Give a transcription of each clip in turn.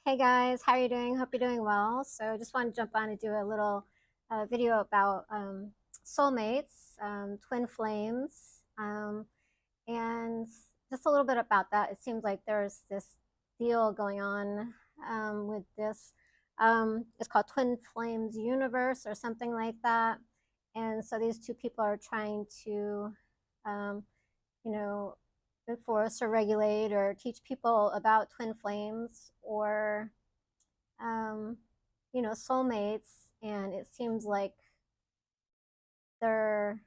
Hey guys, how are you doing? Hope you're doing well. So just want to jump on and do a little video about soulmates, twin flames, and just a little bit about that. It seems like there's this deal going on with this. It's called Twin Flames Universe or something like that. And so these two people are trying to, um, you know, enforce or regulate or teach people about twin flames or um, soulmates, and it seems like they're,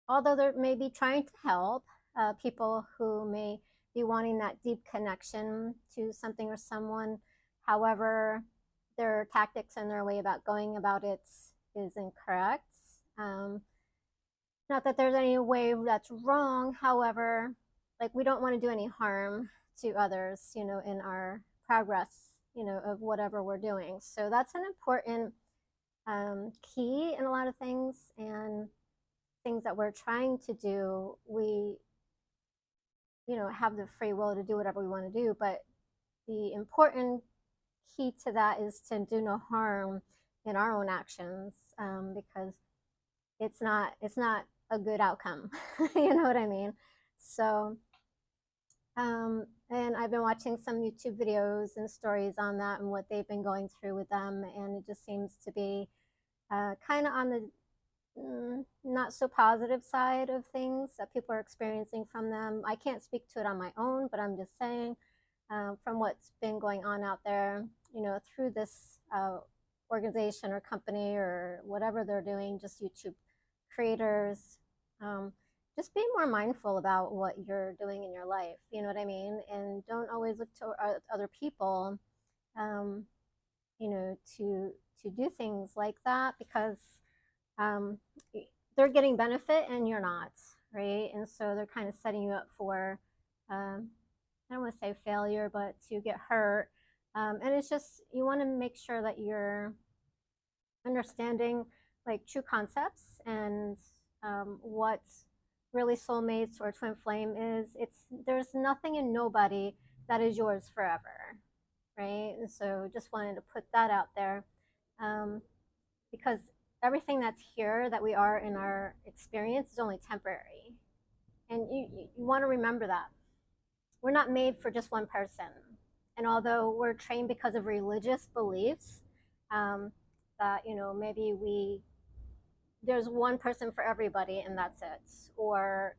although they're maybe trying to help people who may be wanting that deep connection to something or someone. However, their tactics and their way about going about it is incorrect. Um, Not that there's any way that's wrong. However, like we don't want to do any harm to others, in our progress, of whatever we're doing. So that's an important key in a lot of things and things that we're trying to do. We, have the free will to do whatever we want to do, but the important key to that is to do no harm in our own actions, because it's not a good outcome. You know what I mean? So and I've been watching some YouTube videos and stories on that and what they've been going through with them, and it just seems to be kind of on the not so positive side of things that people are experiencing from them. I can't speak to it on my own, but I'm just saying from what's been going on out there, through this organization or company or whatever they're doing, just YouTube creators. Um, just be more mindful about what you're doing in your life. You know what I mean? And don't always look to other people, um, to do things like that because um, they're getting benefit and you're not, right? And so they're kind of setting you up for, I don't want to say failure, but to get hurt. And it's just, you want to make sure that you're understanding like true concepts and what really soulmates or twin flame is. There's nothing and nobody that is yours forever, right? And so just wanted to put that out there, um, because everything that's here that we are in our experience is only temporary, and you want to remember that we're not made for just one person. And although we're trained because of religious beliefs, that maybe there's one person for everybody and that's it, or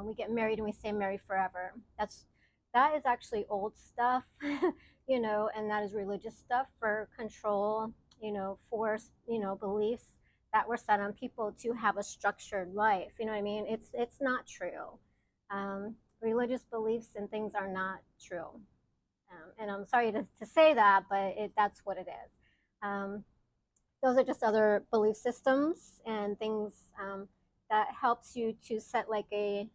we get married and we stay married forever. That is actually old stuff. And that is religious stuff for control, force, beliefs that were set on people to have a structured life. You know what I mean? It's not true. Religious beliefs and things are not true. And I'm sorry to say that, but that's what it is. Those are just other belief systems and things that helps you to set like a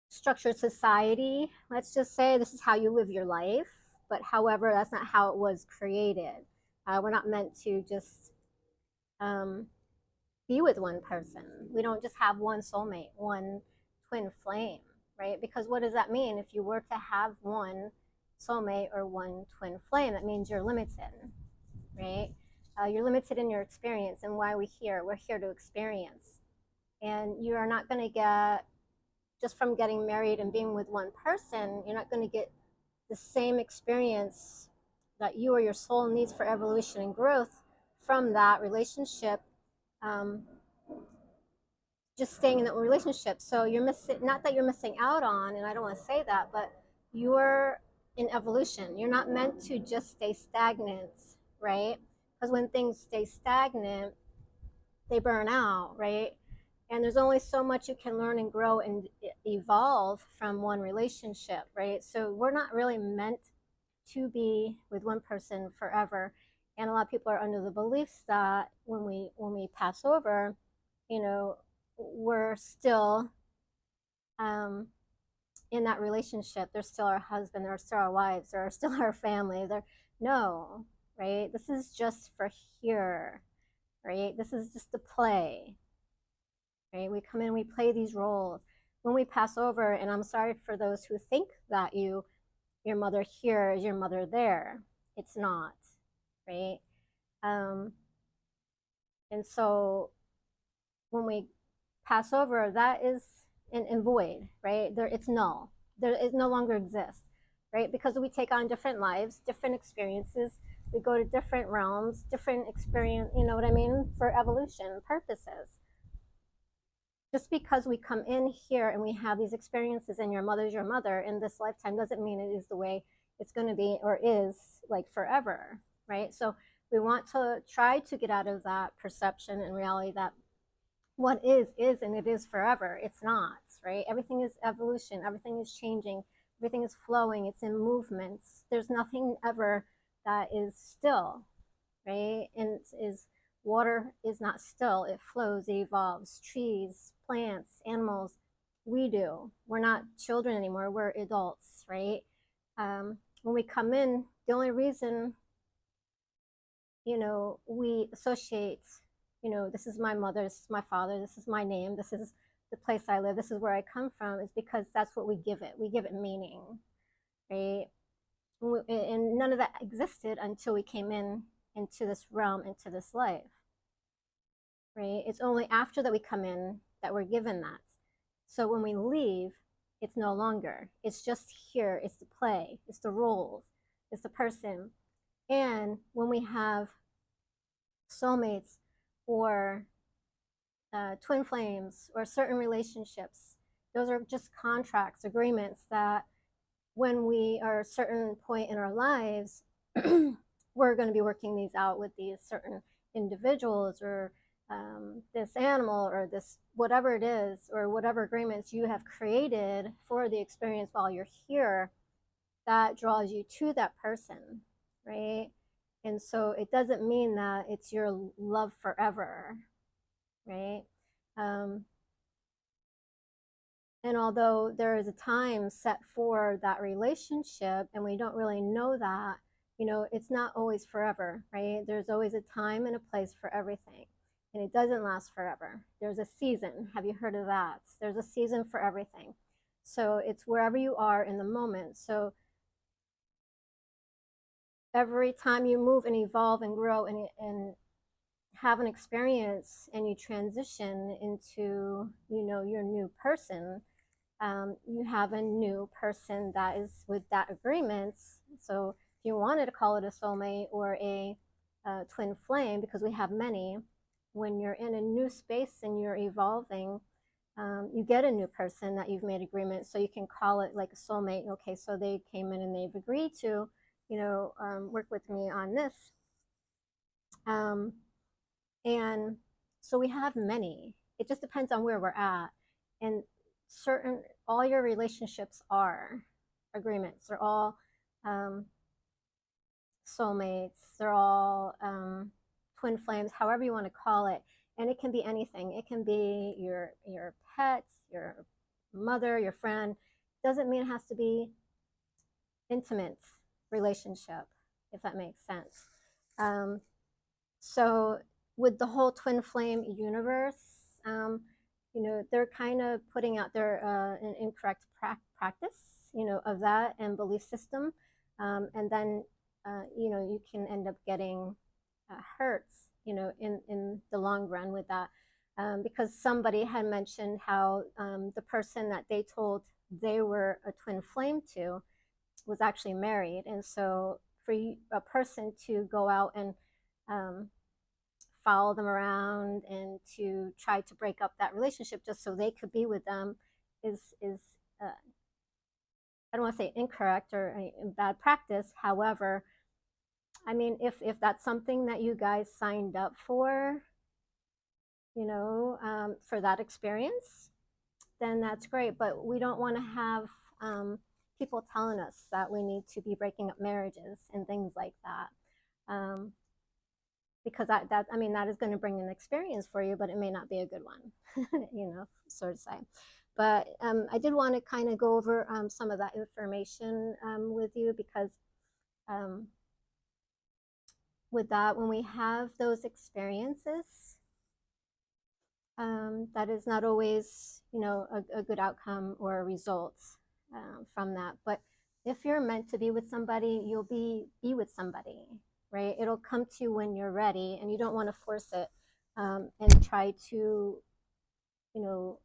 structured society. Let's just say this is how you live your life, but however, that's not how it was created. We're not meant to just um, be with one person. We don't just have one soulmate, one twin flame, right? Because what does that mean? If you were to have one soulmate or one twin flame, that means you're limited, right? You're limited in your experience. And why are we here? We're here to experience. And you are not going to get, just from getting married and being with one person, you're not going to get the same experience that you or your soul needs for evolution and growth from that relationship, um, just staying in that relationship. So you're missing, not that you're missing out on, and I don't want to say that, but you're in evolution. You're not meant to just stay stagnant, right? Because when things stay stagnant, they burn out, right? And there's only so much you can learn and grow and evolve from one relationship, right? So we're not really meant to be with one person forever. And a lot of people are under the beliefs that when we pass over, we're still um, in that relationship. They're still our husband, they're still our wives, they're still our family. They're no, right? This is just for here, right? This is just a play, right? We come in, we play these roles. When we pass over, and I'm sorry for those who think that you your mother here is your mother there. It's not, right? Um, and so when we pass over, that is in void, right? There, it's null. There, it no longer exists, right? Because we take on different lives, different experiences. We go to different realms, different experience. You know what I mean? For evolution purposes. Just because we come in here and we have these experiences, and your mother's your mother in this lifetime, doesn't mean it is the way it's going to be or is like forever, right? So we want to try to get out of that perception and reality that what is, and it is forever. It's not, right? Everything is evolution, everything is changing, everything is flowing, it's in movements. There's nothing ever that is still, right? And is water is not still, it flows, it evolves. Trees, plants, animals, we do. We're not children anymore, we're adults, right? When we come in, the only reason, we associate, this is my mother, this is my father, this is my name, this is the place I live, this is where I come from, is because that's what we give it. We give it meaning, right? And none of that existed until we came in into this realm, into this life, right? It's only after that we come in that we're given that. So when we leave, it's no longer. It's just here. It's the play. It's the roles. It's the person. And when we have soulmates or twin flames or certain relationships, those are just contracts, agreements that when we are a certain point in our lives, we're going to be working these out with these certain individuals or this animal or this whatever it is, or whatever agreements you have created for the experience while you're here, that draws you to that person, right? And so it doesn't mean that it's your love forever, right? Um, and although there is a time set for that relationship, and we don't really know that, it's not always forever, right? There's always a time and a place for everything. And it doesn't last forever. There's a season. Have you heard of that? There's a season for everything. So it's wherever you are in the moment. So every time you move and evolve and grow and have an experience and you transition into, your new person, you have a new person that is with that agreement. So if you wanted to call it a soulmate or a twin flame, because we have many, when you're in a new space and you're evolving, you get a new person that you've made agreement. So you can call it like a soulmate. Okay, so they came in and they've agreed to, work with me on this. Um, and so we have many. It just depends on where we're at. And all your relationships are agreements. They're all um, soulmates. They're all twin flames, however you want to call it. And it can be anything. It can be your pets, your mother, your friend. Doesn't mean it has to be intimate relationship, if that makes sense. Um, so with the whole twin flame universe, they're kind of putting out their an incorrect practice, of that and belief system, and then you can end up getting hurts, in the long run with that, because somebody had mentioned how the person that they told they were a twin flame to was actually married, and so for a person to go out and um, follow them around and to try to break up that relationship just so they could be with them is I don't want to say incorrect or a bad practice. However, I mean, if that's something that you guys signed up for, for that experience, then that's great. But we don't want to have people telling us that we need to be breaking up marriages and things like that. Because I mean, that is going to bring an experience for you, but it may not be a good one, sort of say. But I did want to kind of go over some of that information with you, because with that, when we have those experiences, that is not always, a good outcome or a result from that. But if you're meant to be with somebody, you'll be with somebody, right? It'll come to you when you're ready, and you don't want to force it, and try to, you know,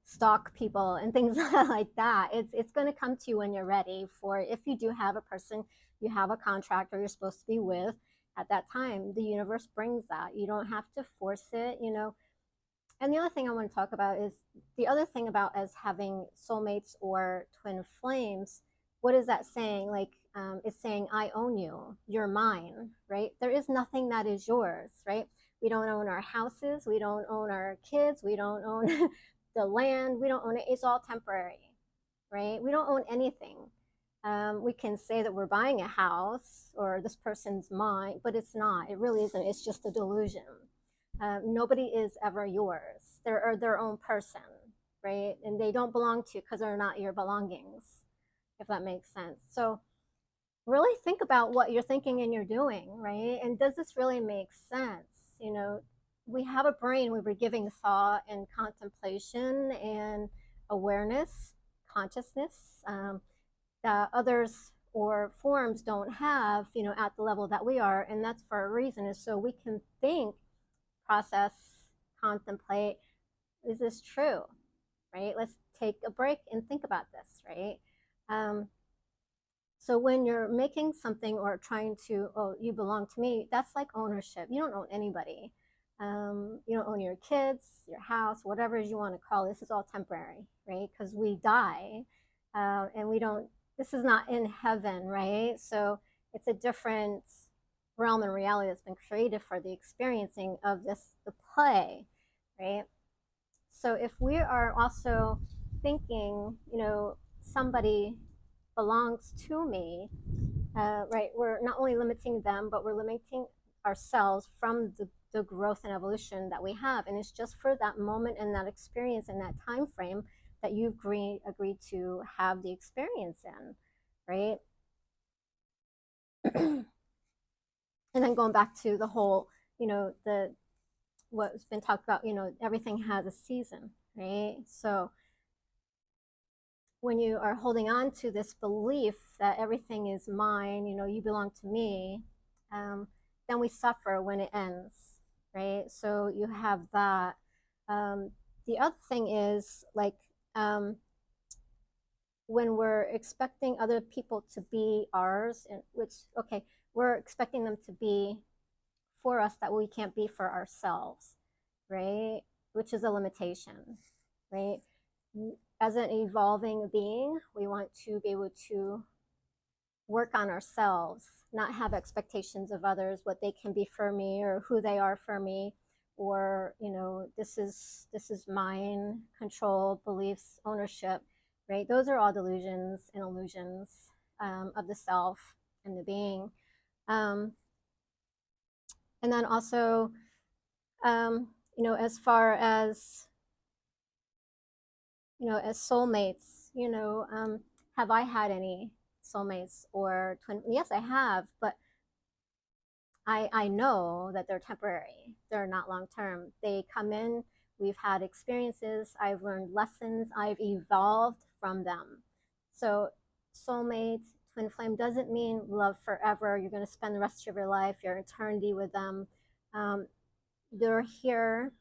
stalk people and things like that. It's going to come to you when you're ready for. If you do have a person, you have a contract, or you're supposed to be with at that time, the universe brings that. You don't have to force it, you know. And the other thing I want to talk about is the other thing about as having soulmates or twin flames. What is that saying? Like, it's saying, I own you, you're mine, right? There is nothing that is yours, right? We don't own our houses, we don't own our kids, we don't own the land, we don't own it. It's all temporary, right? We don't own anything. We can say that we're buying a house or this person's mine, but it's not. It really isn't. It's just a delusion. Nobody is ever yours. They're their own person, right? And they don't belong to you because they're not your belongings, if that makes sense. So really think about what you're thinking and you're doing, right? And does this really make sense? You know, we have a brain, we were giving thought and contemplation and awareness, consciousness, that others or forms don't have, you know, at the level that we are. And that's for a reason, is so we can think, process, contemplate, is this true, right? Let's take a break and think about this, right? Um, so when you're making something or trying to, oh, you belong to me, that's like ownership. You don't own anybody. You don't own your kids, your house, whatever you want to call it. This is all temporary, right? Because we die, and we don't. This is not in heaven, right? So it's a different realm and reality that's been created for the experiencing of this, the play, right? So if we are also thinking, you know, somebody belongs to me, right? We're not only limiting them, but we're limiting ourselves from the growth and evolution that we have. And it's just for that moment and that experience and that time frame that you've agreed to have the experience in, right? And then going back to the whole, you know, the what's been talked about, you know, everything has a season, right? So when you are holding on to this belief that everything is mine, you know, you belong to me, then we suffer when it ends, right? So you have that. Um, the other thing is like, when we're expecting other people to be ours, and which, okay, we're expecting them to be for us that we can't be for ourselves, right? Which is a limitation, right? As an evolving being, we want to be able to work on ourselves, not have expectations of others, what they can be for me or who they are for me, or, you know, this is mine, control, beliefs, ownership, right? Those are all delusions and illusions, of the self and the being. Um, and then also, you know, as far as, you know, as soulmates, you know, have I had any soulmates or twin? Yes, I have, but I know that they're temporary. They're not long term. They come in, we've had experiences, I've learned lessons, I've evolved from them. So, soulmate, twin flame doesn't mean love forever. You're going to spend the rest of your life, your eternity with them. Um, they're here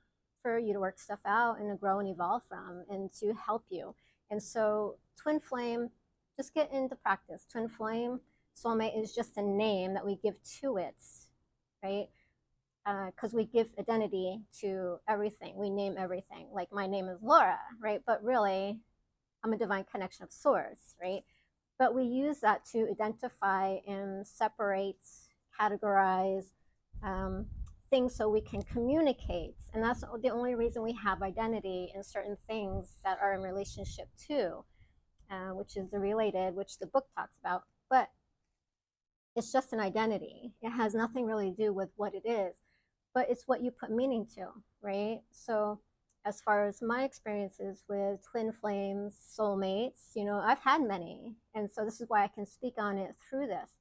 for you to work stuff out and to grow and evolve from and to help you. And so, twin flame, just get into practice. Twin flame, soulmate is just a name that we give to it, right? Because we give identity to everything. We name everything. Like my name is Laura, right? But really, I'm a divine connection of source, right? But we use that to identify and separate, categorize, um, things so we can communicate. And that's the only reason we have identity in certain things that are in relationship to, which is the related, which the book talks about. But it's just an identity. It has nothing really to do with what it is, but it's what you put meaning to, right? So, as far as my experiences with twin flames, soulmates, you know, I've had many. And so, this is why I can speak on it through this.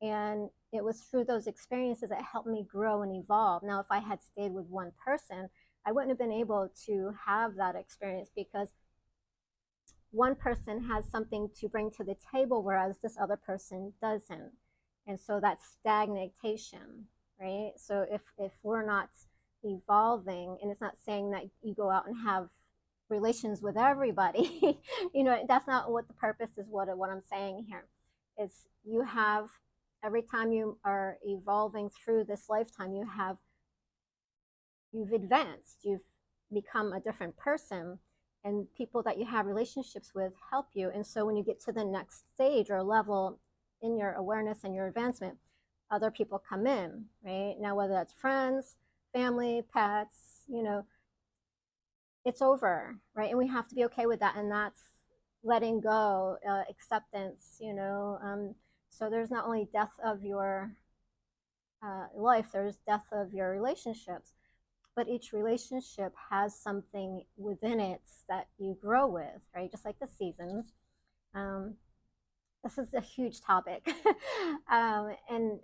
And it was through those experiences that helped me grow and evolve. Now, if I had stayed with one person, I wouldn't have been able to have that experience because one person has something to bring to the table, whereas this other person doesn't. And so that's stagnation, right? So if we're not evolving, and it's not saying that you go out and have relations with everybody, that's not what the purpose is. What I'm saying here is you have, every time you are evolving through this lifetime, you've advanced, you've become a different person, and people that you have relationships with help you. And so when you get to the next stage or level in your awareness and your advancement, other people come in, right? Now, whether that's friends, family, pets, it's over, right? And we have to be okay with that. And that's letting go, acceptance, so there's not only death of your life, there's death of your relationships, but each relationship has something within it that you grow with, right? Just like the seasons. Um, this is a huge topic. And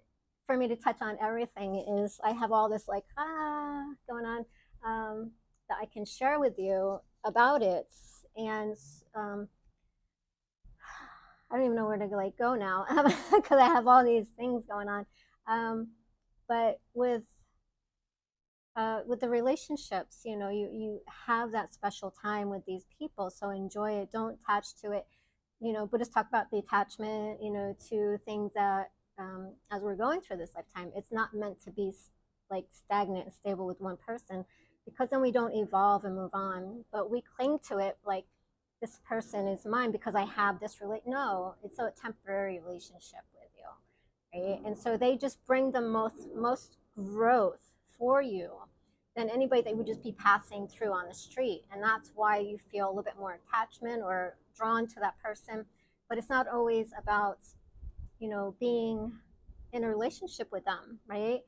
for me to touch on everything is, I have all this like, going on, that I can share with you about it. And I don't even know where to like go now because I have all these things going on. But with the relationships, you have that special time with these people, so enjoy it. Don't attach to it. Buddhists talk about the attachment, to things that, as we're going through this lifetime, it's not meant to be like stagnant and stable with one person, because then we don't evolve and move on. But we cling to it like this person is mine because I have this no, it's a temporary relationship with you, right? And so they just bring the most growth for you than anybody that would just be passing through on the street. And that's why you feel a little bit more attachment or drawn to that person. But it's not always about, being in a relationship with them, right?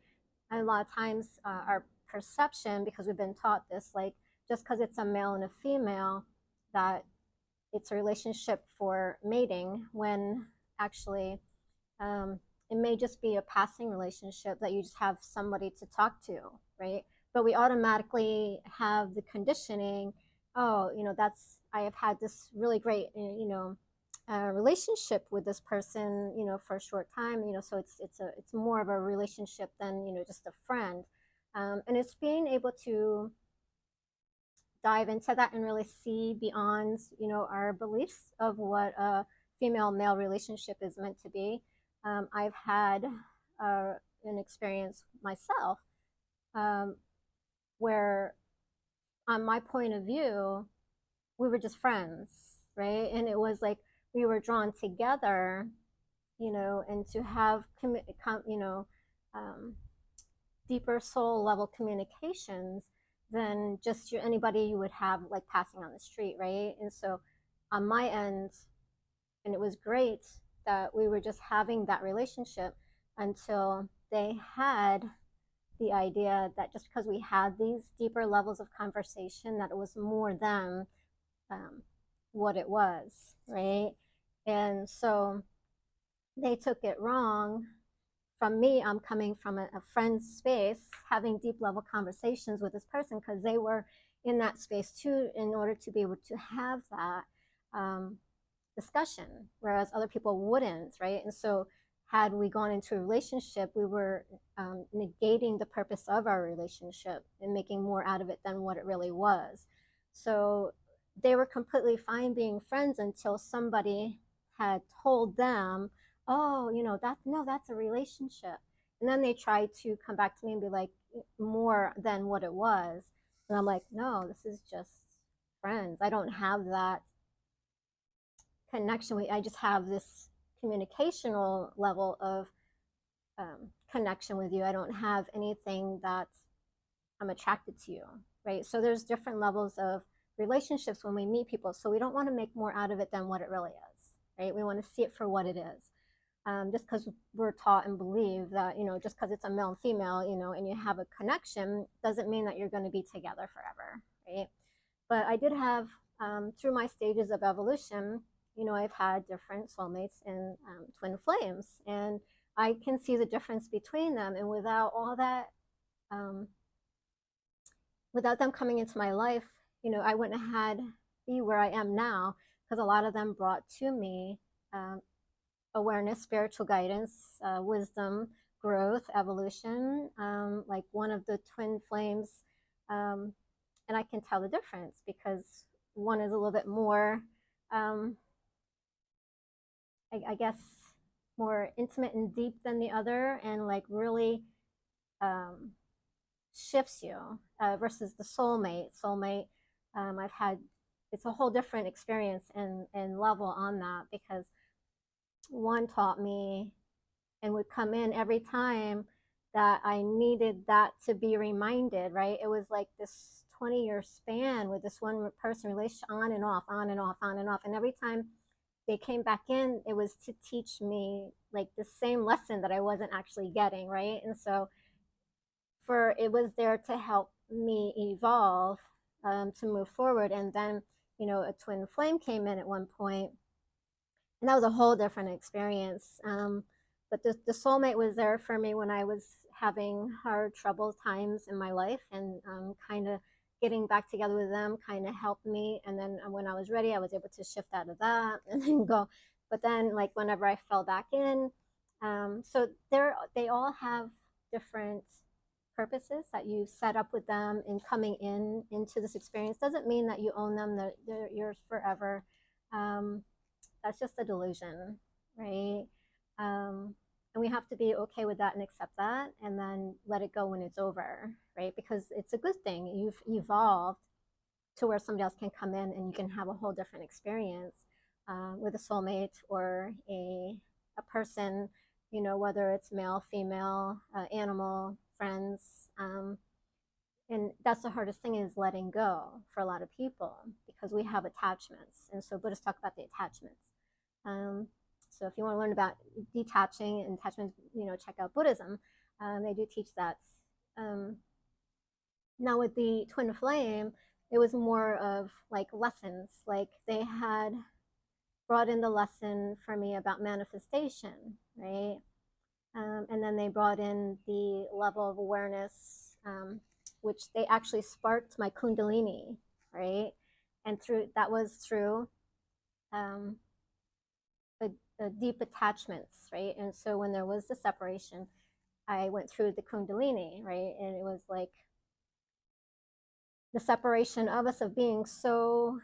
And a lot of times, our perception, because we've been taught this, like, just because it's a male and a female, that it's a relationship for mating, when actually, it may just be a passing relationship that you just have somebody to talk to, right? But we automatically have the conditioning, oh, I have had this really great, relationship with this person, for a short time, so it's more of a relationship than, just a friend. And it's being able to dive into that and really see beyond, our beliefs of what a female male relationship is meant to be. I've had an experience myself, where, on my point of view, we were just friends, right? And it was like we were drawn together, and to have, um, deeper soul level communications than just anybody you would have like passing on the street, right? And so on my end, and it was great that we were just having that relationship until they had the idea that just because we had these deeper levels of conversation, that it was more than, um, what it was, right? And so they took it wrong. From me, I'm coming from a friend's space, having deep level conversations with this person because they were in that space too, in order to be able to have that, discussion, whereas other people wouldn't, right? And so, had we gone into a relationship, we were, negating the purpose of our relationship and making more out of it than what it really was. So, they were completely fine being friends until somebody had told them, oh, that's a relationship. And then they tried to come back to me and be like, more than what it was. And I'm like, no, this is just friends. I don't have that connection. I just have this communicational level of, connection with you. I don't have anything that I'm attracted to you, right? So there's different levels of relationships when we meet people. So we don't want to make more out of it than what it really is, right? We want to see it for what it is. Just because we're taught and believe that, just because it's a male and female, and you have a connection, doesn't mean that you're going to be together forever, right? But I did have, through my stages of evolution, I've had different soulmates and, twin flames, and I can see the difference between them. And without all that, without them coming into my life, I wouldn't have had be where I am now, because a lot of them brought to me awareness, spiritual guidance, wisdom, growth, evolution. Like one of the twin flames, um, and I can tell the difference because one is a little bit more, um, I guess, more intimate and deep than the other, and like really um, shifts you versus the soulmate. Soulmate, I've had, it's a whole different experience and level on that because one taught me and would come in every time that I needed that to be reminded, right? It was like this 20-year span with this one person relationship, on and off, on and off, on and off. And every time they came back in, it was to teach me like the same lesson that I wasn't actually getting, right? And so for it was there to help me evolve, to move forward. And then, you know, a twin flame came in at one point, and that was a whole different experience. But the soulmate was there for me when I was having hard, troubled times in my life, and kind of getting back together with them kind of helped me. And then when I was ready, I was able to shift out of that and then go. But then, like whenever I fell back in, so they all have different purposes that you set up with them in coming in into this experience. Doesn't mean that you own them; they're yours forever. Um, that's just a delusion, right? And we have to be okay with that and accept that, and then let it go when it's over, right? Because it's a good thing. You've evolved to where somebody else can come in and you can have a whole different experience with a soulmate or a person, you know, whether it's male, female, animal, friends. And that's the hardest thing, is letting go for a lot of people because we have attachments. And so Buddhists talk about the attachments. So if you want to learn about detaching and attachment, you know, check out Buddhism. They do teach that. Now with the twin flame, it was more of like lessons. Like they had brought in the lesson for me about manifestation, right? And then they brought in the level of awareness, which they actually sparked my kundalini, right? And through that was through um, the deep attachments, right? And so when there was the separation, I went through the kundalini, right? And it was like the separation of us, of being so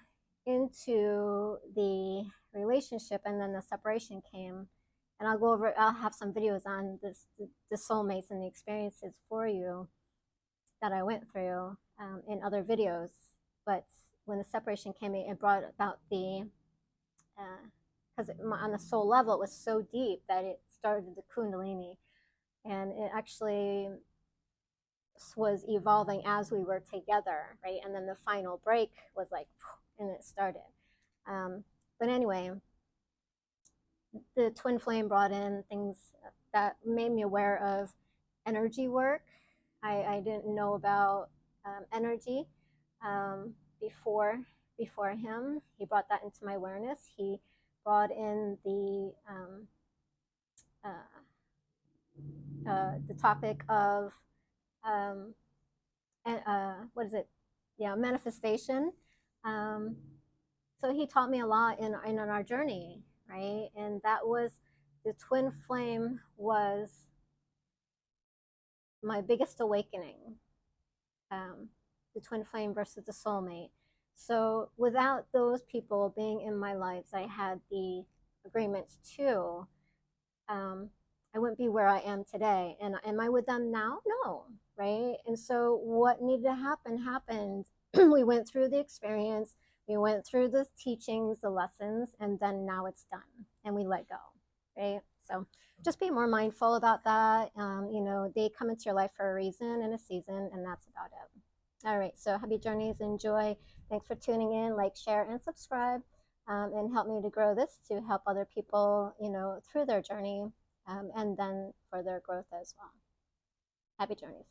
into the relationship, and then the separation came. And I'll have some videos on this, the soulmates and the experiences for you that I went through in other videos. But when the separation came, it brought about the, because on the soul level, it was so deep that it started the kundalini. And it actually was evolving as we were together, right? And then the final break was like, and it started. But anyway, the twin flame brought in things that made me aware of energy work. I didn't know about energy before him. He brought that into my awareness. He brought in the topic of what is it? Yeah, manifestation. Um, so he taught me a lot in our journey, right? And that was, the twin flame was my biggest awakening. The twin flame versus the soulmate. So without those people being in my lives, I had the agreements too. I wouldn't be where I am today. And am I with them now? No, right? And so what needed to happen happened. We went through the experience, we went through the teachings, the lessons, and then now it's done, and we let go, right? So just be more mindful about that. You know, they come into your life for a reason and a season, and that's about it. All right, so happy journeys, enjoy. Thanks for tuning in. Like, share, and subscribe, and help me to grow this to help other people, you know, through their journey, and then for their growth as well. Happy journeys.